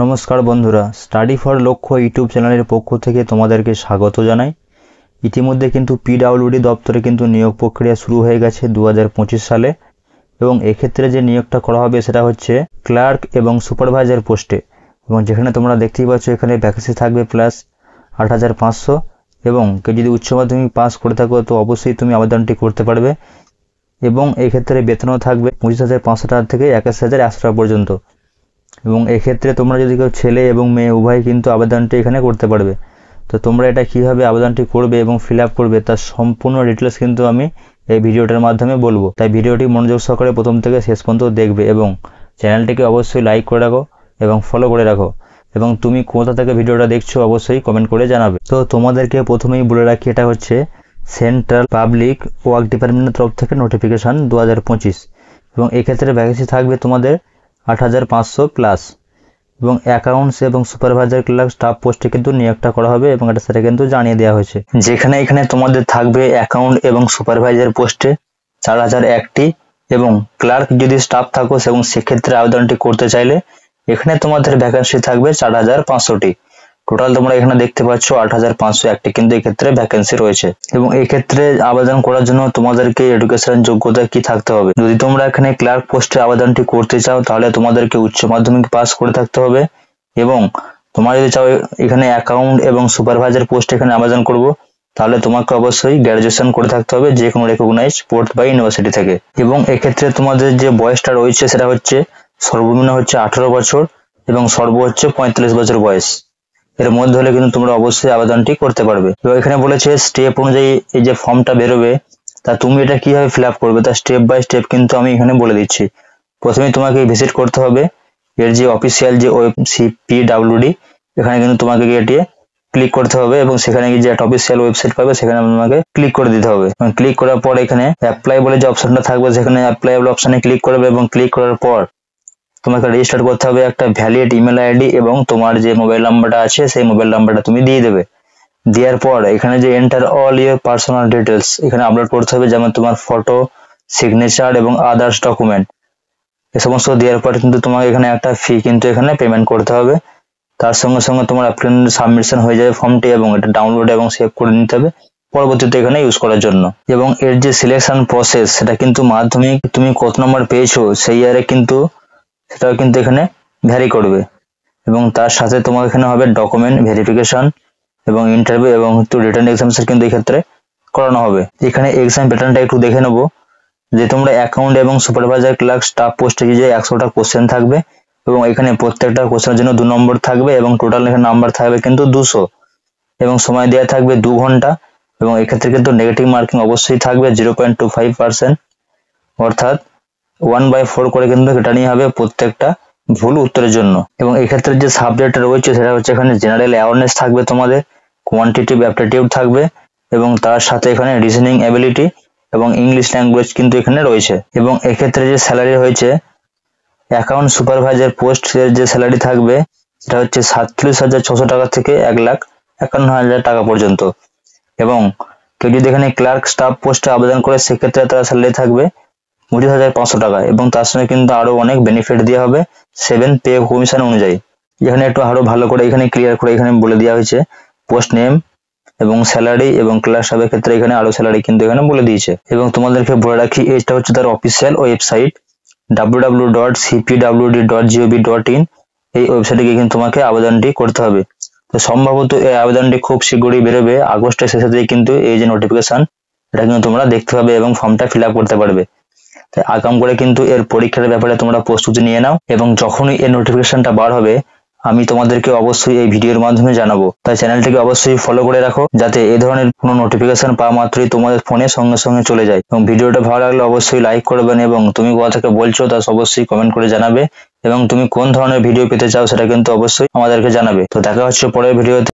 নমস্কার বন্ধুরা, study for লক্ষ্য ইউটিউব চ্যানেলের পক্ষ থেকে তোমাদেরকে স্বাগত জানাই। ইতিমধ্যে কিন্তু পিডব্লিউডি দপ্তরে কিন্তু নিয়োগ প্রক্রিয়া শুরু হয়ে গেছে 2025 সালে, এবং এক্ষেত্রে যে নিয়োগটা করা হবে সেটা হচ্ছে ক্লার্ক এবং সুপারভাইজার পোস্টে। এবং যেখানে তোমরা দেখতেই পাচ্ছ এখানে ভ্যাকেন্সি থাকবে প্লাস 8,500, এবং কেউ যদি উচ্চ মাধ্যমিক পাস করে থাকো তো অবশ্যই তুমি আবেদনটি করতে পারবে। এবং এক্ষেত্রে বেতনও থাকবে 25,500 টাকা থেকে 21,100 টাকা পর্যন্ত। এবং এক্ষেত্রে তোমরা যদি কেউ ছেলে এবং মেয়ে উভয় কিন্তু আবেদনটি এখানে করতে পারবে। তো তোমরা এটা কীভাবে আবেদনটি করবে এবং ফিল আপ করবে তার সম্পূর্ণ ডিটেলস কিন্তু আমি এই ভিডিওটার মাধ্যমে বলবো, তাই ভিডিওটি মনোযোগ সহকারে প্রথম থেকে শেষ পর্যন্ত দেখবে এবং চ্যানেলটিকে অবশ্যই লাইক করে রাখো এবং ফলো করে রাখো। এবং তুমি কোথা থেকে ভিডিওটা দেখছো অবশ্যই কমেন্ট করে জানাবে। তো তোমাদেরকে প্রথমেই বলে রাখি, এটা হচ্ছে সেন্ট্রাল পাবলিক ওয়ার্ক ডিপার্টমেন্টের তরফ থেকে নোটিফিকেশান 2025, এবং এক্ষেত্রে ভ্যাকেন্সি থাকবে তোমাদের 8,500 প্লাস। এবং অ্যাকাউন্টস এবং সুপারভাইজার ক্লার্ক স্টাফ পোস্টে কিন্তু নিয়োগটা করা হবে, এবং এটা সেটা কিন্তু জানিয়ে দেওয়া হয়েছে। যেখানে এখানে তোমাদের থাকবে অ্যাকাউন্ট এবং সুপারভাইজার পোস্টে 4,001টি, এবং ক্লার্ক যদি স্টাফ থাকো এবং সেক্ষেত্রে আবেদনটি করতে চাইলে এখানে তোমাদের ভ্যাকেন্সি থাকবে 4,500টি। টোটাল তোমরা এখানে দেখতে পাচ্ছ 8,501টি কিন্তু এক্ষেত্রে ভ্যাকেন্সি রয়েছে। এবং এক্ষেত্রে আবেদন করার জন্য তোমাদেরকে এডুকেশন যোগ্যতা কি থাকতে হবে। যদি তোমরা এখানে ক্লার্ক পোস্টে আবেদনটি করতে চাও তাহলে তোমাদেরকে উচ্চ মাধ্যমিক পাস করে থাকতে হবে, এবং তোমরা যদি চাও এখানে অ্যাকাউন্ট এবং সুপারভাইজার পোস্টে এখানে আবেদন করব তাহলে তোমাকে অবশ্যই গ্র্যাজুয়েশন করে থাকতে হবে যে কোনো রেকগনাইজ পোর্ট বা ইউনিভার্সিটি থেকে। এবং এক্ষেত্রে তোমাদের যে বয়সটা রয়েছে সেটা হচ্ছে সর্বনিম্ন হচ্ছে 18 বছর এবং সর্ব হচ্ছে 45 বছর বয়স। এর মধ্যে হলে কিন্তু তোমরা অবশ্যই আবেদনটি করতে পারবে। তো এখানে বলেছে স্টেপ অনুযায়ী এই যে ফর্মটা বেরোবে তা তুমি এটা কিভাবে ফিল আপ করবে তা স্টেপ বাই স্টেপ কিন্তু আমি এখানে বলে দিচ্ছি। প্রথমে তোমাকে ভিজিট করতে হবে এর যে অফিসিয়াল যে পিডব্লিউডি, এখানে কিন্তু তোমাকে গিয়ে ক্লিক করতে হবে, এবং সেখানে গিয়ে যে একটা অফিসিয়াল ওয়েবসাইট পাবে সেখানে তোমাকে ক্লিক করে দিতে হবে। ক্লিক করার পর এখানে অ্যাপ্লাই বলে যে অপশনটা থাকবে সেখানে অ্যাপ্লাই বলে অপশনে ক্লিক করবে, এবং ক্লিক করার পর তোমাকে রেজিস্টার করতে হবে একটা ভ্যালিড ইমেল আইডি, এবং তোমার যে মোবাইল নাম্বারটা আছে সেই মোবাইল নাম্বারটা তুমি দিয়ে দেবে। দেওয়ার পর এখানে যে enter all your personal details এখানে আপলোড করতে হবে, যেমন তোমার ফটো, সিগনেচার এবং আদার্স ডকুমেন্ট। এ সমস্ত দেওয়ার পর কিন্তু তোমাকে এখানে একটা ফি কিন্তু এখানে পেমেন্ট করতে হবে। তার সঙ্গে সঙ্গে তোমার অ্যাপ্লিকেশন সাবমিশন হয়ে যাবে ফর্মটি, এবং এটা ডাউনলোড এবং সেভ করে নিতে হবে পরবর্তীতে এখানে ইউজ করার জন্য। এবং এর যে সিলেকশন প্রসেস সেটা কিন্তু মাধ্যমিক তুমি কত নম্বর পেয়েছো সেই ইয়ারে কিন্তু সেটাও কিন্তু এখানে ভ্যারি করবে। এবং তার সাথে তোমার এখানে হবে ডকুমেন্ট ভেরিফিকেশন এবং ইন্টারভিউ এবং রিটার্ন এক্সামিনেশন কিন্তু এক্ষেত্রে করানো হবে। এখানে এক্সাম প্যাটার্নটা একটু দেখে নেবো যে তোমরা অ্যাকাউন্ট এবং সুপারভাইজার ক্লার্ক স্টাফ পোস্টে যে 100টা কোশ্চেন থাকবে, এবং এখানে প্রত্যেকটা কোশ্চেনের জন্য 2 নম্বর থাকবে, এবং টোটাল এখানে নাম্বার থাকবে কিন্তু 200, এবং সময় দেওয়া থাকবে 2 ঘন্টা। এবং এক্ষেত্রে কিন্তু নেগেটিভ মার্কিং অবশ্যই থাকবে 0.25%, অর্থাৎ 1/4 করে কিন্তু এটা নিয়ে হবে প্রত্যেকটা ভুল উত্তরের জন্য। এবং এক্ষেত্রে যে সাবজেক্ট রয়েছে সেটা হচ্ছে এখানে জেনারেল অ্যাওয়ারনেস থাকবে, তোমাদের কোয়ান্টিটিভ অ্যাপটিটিউড থাকবে, এবং তার সাথে এখানে রিজনিং এবিলিটি এবং ইংলিশ ল্যাঙ্গুয়েজ কিন্তু এখানে রয়েছে। এবং এক্ষেত্রে যে স্যালারি হয়েছে অ্যাকাউন্ট সুপারভাইজার পোস্টের যে স্যালারি থাকবে সেটা হচ্ছে 47,600 টাকা থেকে 1,51,000 টাকা পর্যন্ত। এবং কেউ যদি এখানে ক্লার্ক স্টাফ পোস্টে আবেদন করে সেক্ষেত্রে তার স্যালারি থাকবে 25,500 টাকা, এবং তার সঙ্গে কিন্তু আরো অনেক বেনিফিট দেওয়া হবে 7 পে কমিশন অনুযায়ী। এখানে একটু আরো ভালো করে এখানে ক্লিয়ার করে এখানে বলে দেওয়া হয়েছে পোস্ট নেম এবং স্যালারি, এবং ক্লার্ক স্টাফের ক্ষেত্রে এখানে আরো স্যালারি কিন্তু এখানে বলে দিয়েছে। এবং তোমাদেরকে বলে রাখি এটা হচ্ছে তার অফিসিয়াল ওয়েবসাইট www.cpwd.gov.in। এই ওয়েবসাইটে গিয়ে কিন্তু তোমাকে আবেদনটি করতে হবে। তো সম্ভবত এই আবেদনটি খুব শীঘ্রই বেরোবে, আগস্টের শেষে দিয়ে কিন্তু এই যে নোটিফিকেশন এটা কিন্তু তোমরা দেখতে পাবে এবং ফর্মটা ফিল আপ করতে পারবে। তাই আগাম করে কিন্তু এর পরীক্ষার ব্যাপারে তোমরা প্রস্তুতি নিয়ে নাও, এবং যখনই এর নোটিফিকেশনটা বার হবে আমি তোমাদেরকে অবশ্যই এই ভিডিওর মাধ্যমে জানাবো। তাই চ্যানেলটিকে অবশ্যই ফলো করে রাখো যাতে এই ধরনের কোনো নোটিফিকেশন পাওয়া মাত্রই তোমাদের ফোনে সঙ্গে সঙ্গে চলে যায়। এবং ভিডিওটা ভালো লাগলে অবশ্যই লাইক করবেন, এবং তুমি কোথা থেকে বলছো তা অবশ্যই কমেন্ট করে জানাবে, এবং তুমি কোন ধরনের ভিডিও পেতে চাও সেটা কিন্তু অবশ্যই আমাদেরকে জানাবে। তো দেখা হচ্ছে পরের ভিডিওতে।